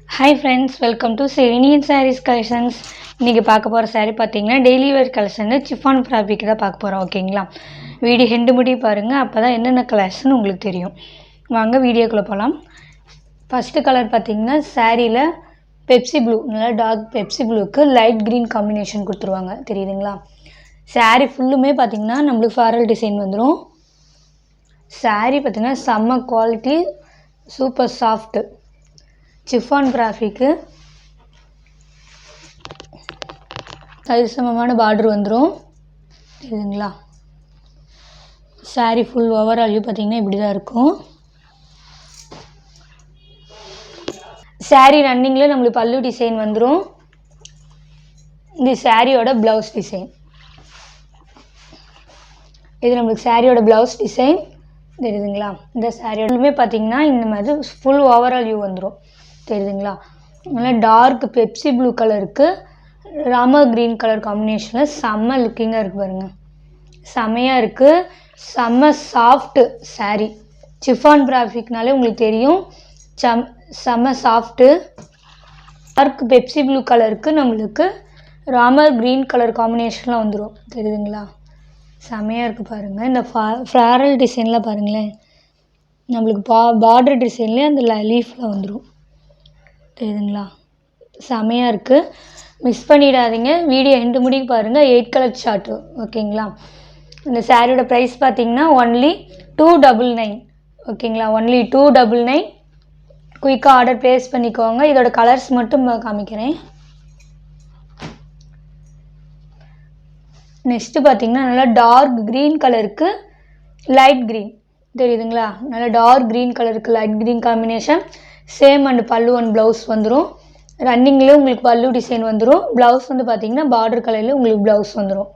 Hi friends, welcome to Serenian Sarees Collections. இன்னைக்கு பார்க்க போகிற saree பார்த்தீங்கன்னா டெய்லி வேர் கலெக்ஷன் சிஃபான் ஃபேப்ரிக் தான் பார்க்க போகிறோம். ஓகேங்களா, வீடியோ ஹெண்டு முடி பாருங்கள், அப்போ தான் என்னென்ன கலர்ஸ்னு உங்களுக்கு தெரியும். வாங்க வீடியோக்குள்ளே போகலாம். ஃபஸ்ட்டு கலர் பார்த்தீங்கன்னா சாரியில் பெப்சி ப்ளூ, நல்லா டார்க் பெப்சி ப்ளூக்கு லைட் க்ரீன் காம்பினேஷன் கொடுத்துருவாங்க, தெரியுதுங்களா. சாரீ ஃபுல்லுமே பார்த்தீங்கன்னா நம்மளுக்கு ஃபாரல் டிசைன் வந்துடும். சாரீ பார்த்தீங்கன்னா செம்ம குவாலிட்டி, சூப்பர் சாஃப்ட்டு சிஃபான் கிராஃபிக்கு சரிசமமான பார்டர் வந்துடும், தெரியுதுங்களா. சாரீ ஃபுல் ஓவரால் வியூ பார்த்தீங்கன்னா இப்படி தான் இருக்கும். சாரீ ரன்னிங்கில் நம்மளுக்கு பல்லு டிசைன் வந்துடும். இந்த சாரியோட ப்ளவுஸ் டிசைன், இது நம்மளுக்கு சாரியோட ப்ளவுஸ் டிசைன், தெரியுதுங்களா. இந்த சாரியோடமே பார்த்தீங்கன்னா இந்த மாதிரி ஃபுல் ஓவரால் வியூ வந்துடும், தெரியுதுங்களா. நல்லா டார்க் பெப்சி ப்ளூ கலருக்கு ராம க்ரீன் கலர் காம்பினேஷனில் செம்ம லுக்கிங்காக இருக்குது பாருங்கள், செம்மையாக இருக்குது. செம்ம சாஃப்ட்டு சாரீ, சிஃபான் ஃபேப்ரிக்னாலே உங்களுக்கு தெரியும், செம்ம சாஃப்ட்டு. டார்க் பெப்சி ப்ளூ கலருக்கு நம்மளுக்கு ராமர் க்ரீன் கலர் காம்பினேஷனில் வந்துடும், தெரியுதுங்களா. செம்மையாக இருக்குது பாருங்கள். இந்த ஃப்ளாரல் டிசைனில் பாருங்களேன், நம்மளுக்கு பார்டர் டிசைன்லேயே அந்த லீஃபில் வந்துடும், தெரியுதுங்களா. செம்மையாக இருக்குது, மிஸ் பண்ணிடாதீங்க. வீடியோ எண்டு முடிக்கு பாருங்கள். 8 கலர் ஷார்ட்டு, ஓகேங்களா. இந்த சாரியோட ப்ரைஸ் பார்த்தீங்கன்னா ஒன்லி 299, ஓகேங்களா. ஒன்லி 299. குயிக்காக ஆர்டர் ப்ளேஸ் பண்ணிக்கோங்க. இதோட கலர்ஸ் மட்டும் காமிக்கிறேன். நெக்ஸ்ட்டு பார்த்தீங்கன்னா நல்லா டார்க் க்ரீன் கலருக்கு லைட் க்ரீன், தெரியுதுங்களா. நல்லா டார்க் க்ரீன் கலருக்கு light green combination. Same and பல்லு அண்ட் ப்ளவுஸ் வந்துடும். ரன்னிங்லேயே உங்களுக்கு பல்லு டிசைன் வந்துடும். ப்ளவுஸ் வந்து பார்த்தீங்கன்னா பார்டர் கலரில் உங்களுக்கு ப்ளவுஸ் வந்துடும்.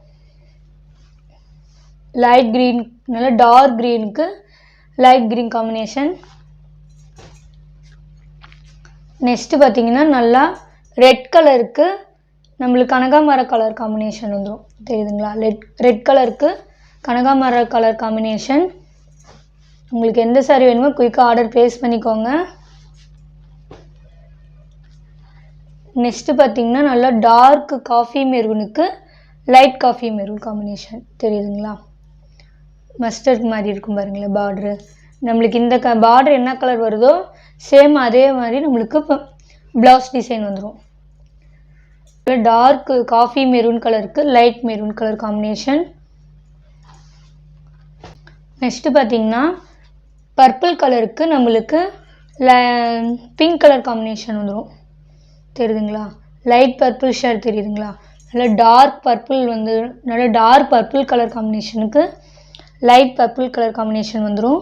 லைட் க்ரீன், நல்லா டார்க் க்ரீனுக்கு லைட் க்ரீன் காம்பினேஷன். நெக்ஸ்ட்டு பார்த்தீங்கன்னா நல்லா ரெட் கலருக்கு நம்மளுக்கு கனகாமர கலர் காம்பினேஷன் வந்துடும், தெரியுதுங்களா. ரெட் கலருக்கு கனகாமர கலர் காம்பினேஷன். உங்களுக்கு எந்த சாரி வேணுமோ குயிக்காக ஆர்டர் ப்ளேஸ் பண்ணிக்கோங்க. நெக்ஸ்ட்டு பார்த்தீங்கன்னா நல்லா டார்க் காஃபி மெரூனுக்கு லைட் காஃபி மெரூன் காம்பினேஷன், தெரியுதுங்களா. மஸ்டர்ட் மாதிரி இருக்கும் பாருங்களேன் பார்ட்ரு. நம்மளுக்கு இந்த பார்டர் என்ன கலர் வருதோ சேம் அதே மாதிரி நம்மளுக்கு இப்போ ப்ளவுஸ் டிசைன் வந்துடும். டார்க் காஃபி மெரூன் கலருக்கு light maroon colour combination. Next பார்த்தீங்கன்னா பர்பிள் கலருக்கு நம்மளுக்கு பிங்க் கலர் காம்பினேஷன் வந்துடும், தெரியுதுங்களா. லைட் பர்பிள் ஷேட், தெரியுதுங்களா. நல்லா டார்க் பர்பிள் வந்து நல்லா டார்க் பர்பிள் கலர் காம்பினேஷனுக்கு லைட் பர்பிள் கலர் காம்பினேஷன் வந்துடும்.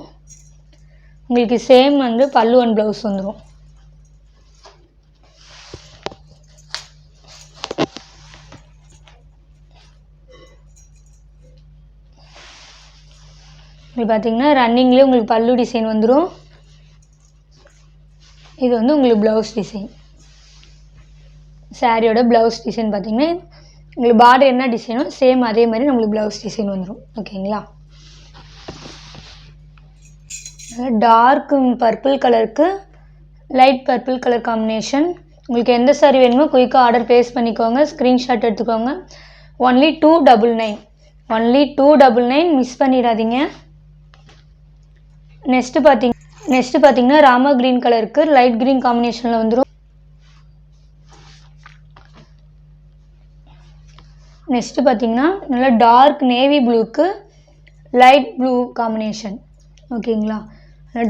உங்களுக்கு சேம் வந்து பல்லு அண்ட் ப்ளவுஸ் வந்துடும். இப்படி பார்த்தீங்கன்னா ரன்னிங்லேயே உங்களுக்கு பல்லு டிசைன் வந்துடும். இது வந்து உங்களுக்கு ப்ளவுஸ் டிசைன். சாரியோட ப்ளவுஸ் டிசைன் பார்த்தீங்கன்னா உங்களுக்கு பார்டர் என்ன டிசைனோ சேம் அதே மாதிரி நம்மளுக்கு ப்ளவுஸ் டிசைன் வந்துடும், ஓகேங்களா. டார்க் பர்பிள் கலருக்கு லைட் பர்பிள் கலர் காம்பினேஷன். உங்களுக்கு எந்த சாரி வேணுமோ குயிக்காக ஆர்டர் ப்ளேஸ் பண்ணிக்கோங்க, ஸ்க்ரீன்ஷாட் எடுத்துக்கோங்க. ஒன்லி 299, ஒன்லி 299, மிஸ் பண்ணிடாதீங்க. நெக்ஸ்ட்டு பார்த்தீங்கன்னா ராமா க்ரீன் கலருக்கு லைட் க்ரீன் காம்பினேஷனில் வந்துடும். நெக்ஸ்ட்டு பார்த்தீங்கன்னா நல்லா டார்க் நேவி ப்ளூக்கு லைட் ப்ளூ காம்பினேஷன், ஓகேங்களா.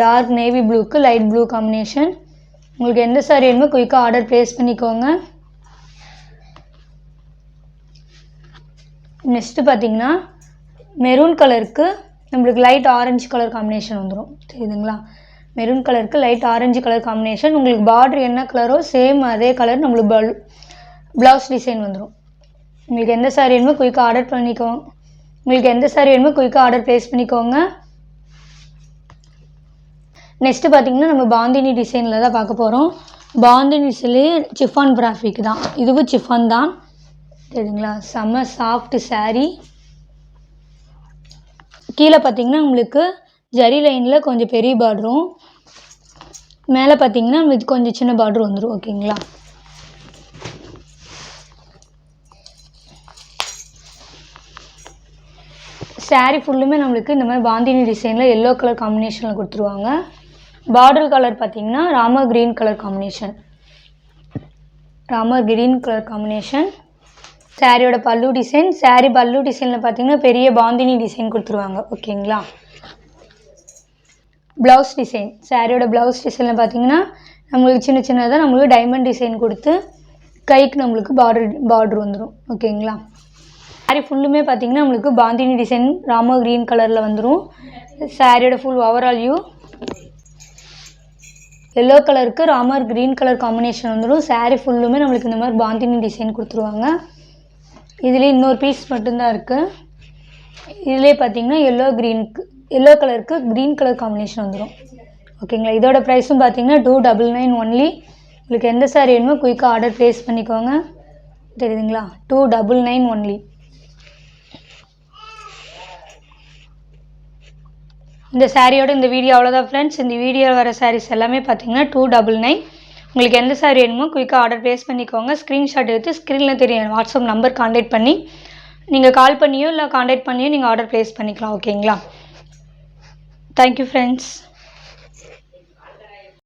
டார்க் நேவி ப்ளூக்கு லைட் ப்ளூ காம்பினேஷன். உங்களுக்கு எந்த சாரி வேணுமோ குயிக்காக ஆர்டர் ப்ளேஸ் பண்ணிக்கோங்க. நெக்ஸ்ட்டு பார்த்தீங்கன்னா மெரூன் கலருக்கு நம்மளுக்கு லைட் ஆரஞ்சு கலர் காம்பினேஷன் வந்துடும், தெரியுதுங்களா. மெரூன் கலருக்கு லைட் ஆரஞ்சு கலர் காம்பினேஷன். உங்களுக்கு பார்டர் என்ன கலரோ சேம் அதே கலர் நம்மளுக்கு ப்ளவுஸ் டிசைன் வந்துடும். உங்களுக்கு எந்த சாரி வேணுமோ குயிக்காக ஆர்டர் பண்ணிக்கோங்க. உங்களுக்கு எந்த சாரி வேணுமோ குயிக்காக ஆர்டர் ப்ளேஸ் பண்ணிக்கோங்க. நெக்ஸ்ட்டு பார்த்தீங்கன்னா நம்ம பாந்தினி டிசைனில் தான் பார்க்க போகிறோம். பாந்தினி டிசைன்லேயே சிஃபான் ஃபேப்ரிக் தான், இதுவும் சிஃபான் தான், தெரியுதுங்களா. செம்ம சாஃப்ட் சாரீ. கீழே பார்த்தீங்கன்னா உங்களுக்கு ஜரி லைனில் கொஞ்சம் பெரிய பார்டரும், மேலே பார்த்தீங்கன்னா இது கொஞ்சம் சின்ன பார்டர் வந்துடும். ஓகேங்களா? சாரீ ஃபுல்லுமே நம்மளுக்கு இந்த மாதிரி பாந்தினி டிசைனில் எல்லோ கலர் காம்பினேஷனில் கொடுத்துருவாங்க. பார்டர் கலர் பார்த்தீங்கன்னா ராமர் க்ரீன் கலர் காம்பினேஷன். சாரியோட பல்லு டிசைன். சாரீ பல்லு டிசைனில் பார்த்தீங்கன்னா பெரிய பாந்தினி டிசைன் கொடுத்துருவாங்க. ஓகேங்களா? Blouse design. சாரியோட ப்ளவுஸ் டிசைனில் பார்த்தீங்கன்னா நம்மளுக்கு சின்ன சின்னதாக நம்மளுக்கு டைமண்ட் டிசைன் கொடுத்து கைக்கு நம்மளுக்கு பார்டர் வந்துடும். ஓகேங்களா? சாரீ ஃபுல்லுமே பார்த்தீங்கன்னா நம்மளுக்கு பாந்தினி டிசைன் ராமர் க்ரீன் கலரில் வந்துடும். சாரியோட ஃபுல் ஓவரால் வியூ எல்லோ கலருக்கு ராமர் க்ரீன் கலர் காம்பினேஷன் வந்துடும். சாரீ ஃபுல்லுமே நம்மளுக்கு இந்த மாதிரி பாந்தினி டிசைன் கொடுத்துருவாங்க. இதுலேயே இன்னொரு பீஸ் மட்டும்தான் இருக்குது. இதுலேயே பார்த்தீங்கன்னா எல்லோ கலருக்கு க்ரீன் கலர் காம்பினேஷன் வந்துடும். ஓகேங்களா? இதோட ப்ரைஸும் பார்த்தீங்கன்னா 299 ஒன்லி. உங்களுக்கு எந்த சாரீ வேணுமோ குயிக்காக ஆர்டர் ப்ளேஸ் பண்ணிக்கோங்க. தெரியுதுங்களா? 299 ஒன்லி. இந்த சாரியோட இந்த வீடியோ அவ்வளோதான் ஃப்ரெண்ட்ஸ். இந்த வீடியோவில் வர சாரீஸ் எல்லாமே பார்த்தீங்கன்னா 299. உங்களுக்கு எந்த சாரீ வேணுமோ குயிக்காக ஆர்டர் ப்ளேஸ் பண்ணிக்கோங்க. ஸ்க்ரீன்ஷாட் எடுத்து ஸ்க்ரீனில் தெரியும் வாட்ஸ்அப் நம்பர் கான்டாக்ட் பண்ணி நீங்கள் கால் பண்ணியோ இல்லை கான்டாக்ட் பண்ணியோ நீங்கள் ஆர்டர் ப்ளேஸ் பண்ணிக்கலாம். ஓகேங்களா? Thank you friends.